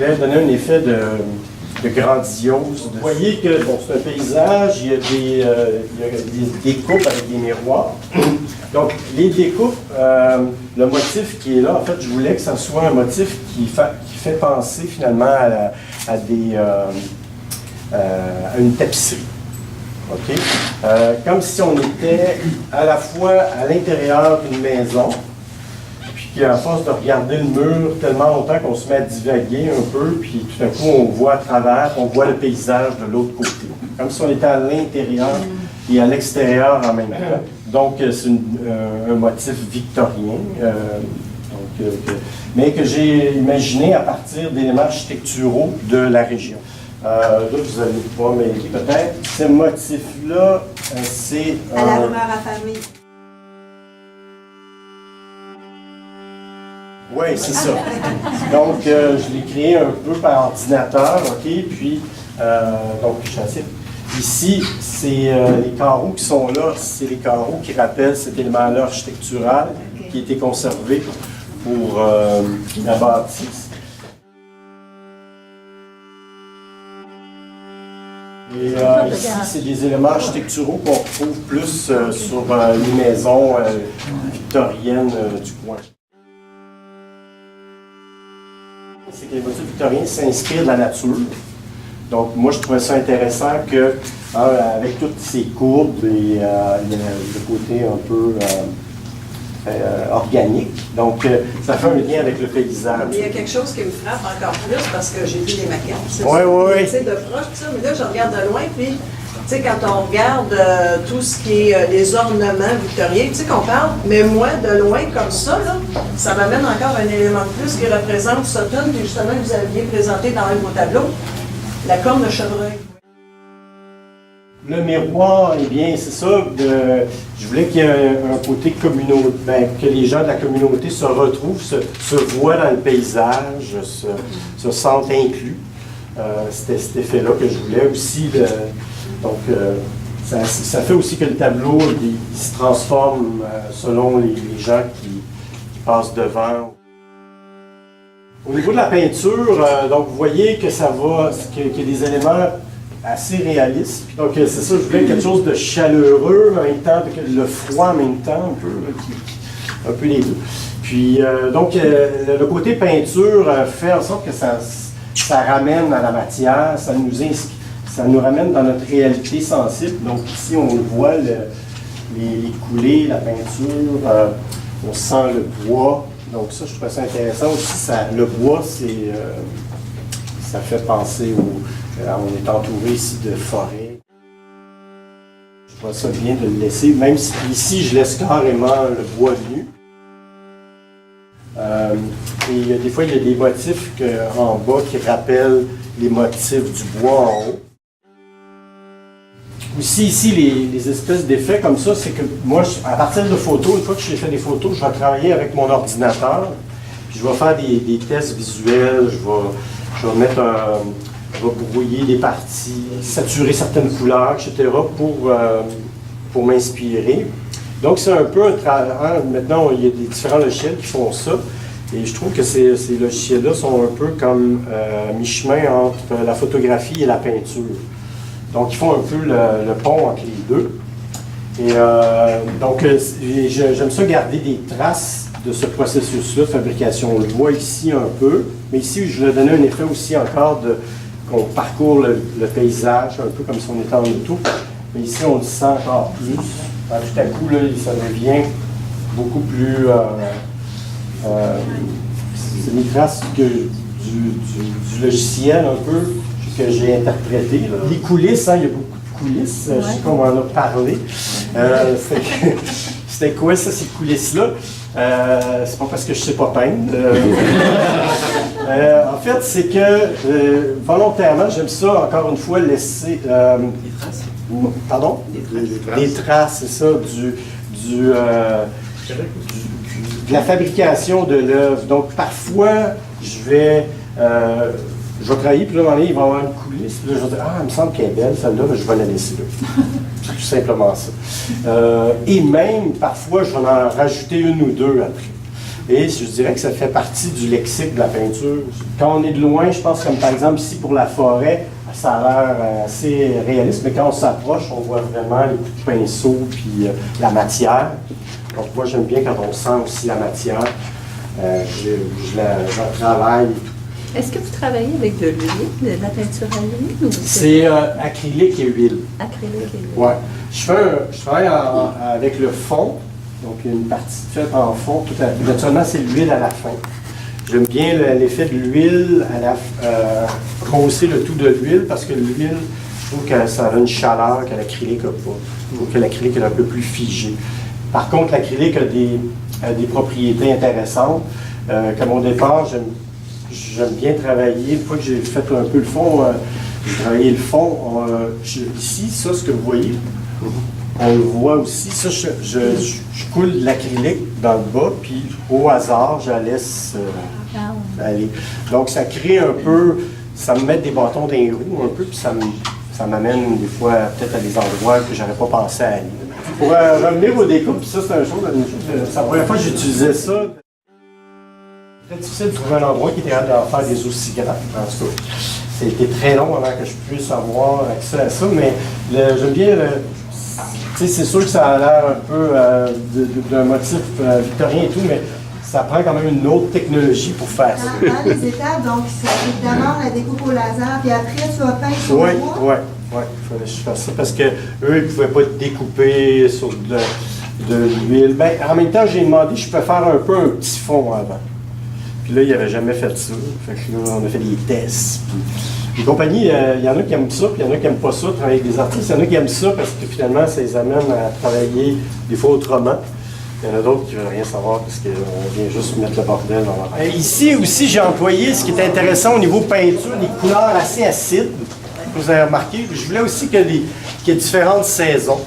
voulais donner un effet de grandiose. Vous voyez que bon, c'est un paysage, il y a des découpes avec des miroirs. Donc, les découpes, le motif qui est là, en fait, je voulais que ça soit un motif qui fait penser finalement à une tapisserie. Okay? Comme si on était à la fois à l'intérieur d'une maison, puis à force de regarder le mur tellement longtemps qu'on se met à divaguer un peu, puis tout d'un coup on voit à travers, on voit le paysage de l'autre côté. Comme si on était à l'intérieur et à l'extérieur en même temps. Donc c'est un motif victorien, mais que j'ai imaginé à partir d'éléments architecturaux de la région. Là, vous allez pouvoir m'aider peut-être. Ce motif-là, c'est... À la rumeur affamée. Oui, c'est ça. Donc, je l'ai créé un peu par ordinateur, OK? Puis, donc, je suis assez... Ici, c'est les carreaux qui sont là, c'est les carreaux qui rappellent cet élément-là architectural qui a été conservé pour la bâtisse. Et ici, c'est des éléments architecturaux qu'on retrouve plus sur les maisons victoriennes du coin. C'est que les motifs victoriens s'inspirent de la nature. Donc, moi, je trouvais ça intéressant que, avec toutes ces courbes et le côté un peu organique, donc ça fait un lien avec le paysage. Mais il y a quelque chose qui me frappe encore plus parce que j'ai vu les maquettes. Oui. Tu sais, de proche, tout ça, mais là, je regarde de loin, puis, tu sais, quand on regarde tout ce qui est les ornements victoriens, tu sais qu'on parle, mais moi, de loin, comme ça, là, ça m'amène encore un élément de plus qui représente Sutton, puis justement, que vous aviez présenté dans un de vos tableaux, la corne de chevreuil. Le miroir, eh bien, c'est ça, je voulais qu'il y ait un côté communautaire, que les gens de la communauté se retrouvent, se voient dans le paysage, se sentent inclus. C'était cet effet-là que je voulais aussi. Donc, ça fait aussi que le tableau il se transforme selon les gens qui passent devant. Au niveau de la peinture, donc vous voyez que qu'il y a des éléments assez réaliste. Donc, c'est ça, je voulais quelque chose de chaleureux, en même temps, le froid en même temps, un peu les deux. Puis, donc, le côté peinture fait en sorte que ça ramène à la matière, ça nous ramène dans notre réalité sensible. Donc, ici, on le voit, les coulées, la peinture, on sent le bois. Donc, ça, je trouve ça intéressant aussi. Le bois, ça fait penser on est entouré ici de forêts. Je trouve ça bien de le laisser, même si ici je laisse carrément le bois nu. Et des fois, il y a des motifs en bas qui rappellent les motifs du bois en haut. Aussi, ici, les espèces d'effets comme ça, c'est que moi, à partir de photos, une fois que j'ai fait des photos, je vais travailler avec mon ordinateur, puis je vais faire des tests visuels, je vais mettre je vais brouiller des parties, saturer certaines couleurs, etc. pour m'inspirer. Donc, c'est un peu un travail. Maintenant, il y a des différents logiciels qui font ça. Et je trouve que ces logiciels-là sont un peu comme mi-chemin entre la photographie et la peinture. Donc, ils font un peu le pont entre les deux. Et donc, j'aime ça garder des traces de ce processus-là de fabrication. On le voit ici un peu, mais ici, je vais donner un effet aussi encore qu'on parcourt le paysage, un peu comme si on était en auto. Mais ici, on le sent encore plus. Tout à coup, là, ça devient beaucoup plus... c'est des traces du logiciel un peu que j'ai interprété. Là. Les coulisses, il y a beaucoup de coulisses. Je sais qu'on en a parlé. C'était quoi ça, ces coulisses-là? C'est pas parce que je sais pas peindre. En fait, c'est que volontairement, j'aime ça, encore une fois, laisser... des traces? Pardon? Des traces, c'est ça, de la fabrication de l'œuvre. Donc, parfois, je vais travailler, puis là, il va y avoir une coulisse, puis là, je vais dire, il me semble qu'elle est belle, celle-là, je vais la laisser là. C'est tout simplement ça. Et même, parfois, je vais en rajouter une ou deux après. Et je dirais que ça fait partie du lexique de la peinture. Quand on est de loin, je pense comme par exemple ici pour la forêt, ça a l'air assez réaliste, mais quand on s'approche, on voit vraiment les coups de pinceau puis la matière. Donc moi j'aime bien quand on sent aussi la matière. Je la travaille et tout. Est-ce que vous travaillez avec de l'huile, de la peinture à l'huile? C'est acrylique et huile. Acrylique et huile. Ouais. Je travaille avec le fond, donc une partie faite en fond. Naturellement, c'est l'huile à la fin. J'aime bien l'effet de l'huile, brosser le tout de l'huile, parce que l'huile, je trouve que ça a une chaleur que l'acrylique n'a pas. Je trouve que l'acrylique est un peu plus figé. Par contre, l'acrylique a des propriétés intéressantes. Comme au départ, j'aime bien travailler. Une fois que j'ai fait un peu le fond, j'ai travaillé le fond. Ici, ça, ce que vous voyez, on le voit aussi. Ça, je coule de l'acrylique dans le bas, puis au hasard, je la laisse aller. Donc, ça crée un peu, ça me met des bâtons dans les roues un peu, puis ça m'amène des fois peut-être à des endroits que j'aurais pas pensé à aller. Pour revenir au découpes, ça, c'est une chose, c'est la première fois que j'utilisais ça. Très difficile de trouver un endroit qui était capable de faire des aussi grands. En tout cas, ça a été très long avant que je puisse avoir accès à ça, mais j'aime bien c'est sûr que ça a l'air un peu d'un motif victorien et tout, mais ça prend quand même une autre technologie pour faire ça. Dans les étapes, donc c'est évidemment la découpe au laser, puis après tu vas peindre sur le bois? Oui, il fallait que je fasse ça parce qu'eux, ils ne pouvaient pas découper sur de l'huile. Ben, en même temps, j'ai demandé si je peux faire un peu un petit fond avant. Puis là, il n'avait jamais fait ça. Fait que là, on a fait des tests. Puis les compagnies, il y en a qui aiment ça, puis il y en a qui n'aiment pas ça, travailler avec des artistes. Il y en a qui aiment ça parce que finalement, ça les amène à travailler des fois autrement. Il y en a d'autres qui ne veulent rien savoir parce qu'on vient juste mettre le bordel dans la tête. Ici aussi, j'ai employé ce qui est intéressant au niveau peinture, des couleurs assez acides. Vous avez remarqué. Je voulais aussi qu'il y ait différentes saisons.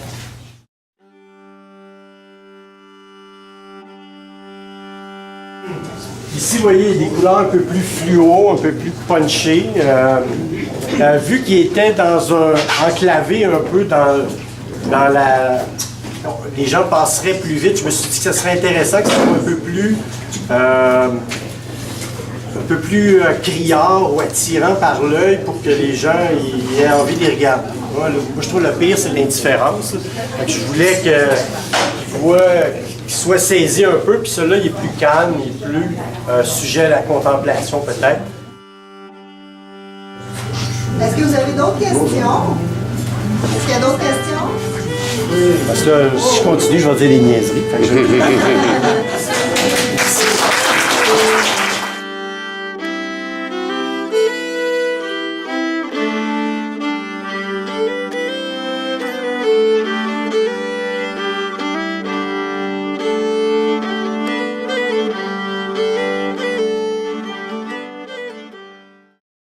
Ici, vous voyez, il y a des couleurs un peu plus fluo, un peu plus punchées. Vu qu'il était enclavé un peu dans la... Les gens passeraient plus vite, je me suis dit que ce serait intéressant que ce soit un peu plus criard ou attirant par l'œil pour que les gens aient envie de les regarder. Moi, je trouve le pire, c'est l'indifférence. Je voulais qu'il soit saisi un peu, puis celui-là, il est plus calme, il est plus sujet à la contemplation peut-être. Est-ce que vous avez d'autres questions? Est-ce qu'il y a d'autres questions? Parce que si je continue, je vais dire des niaiseries.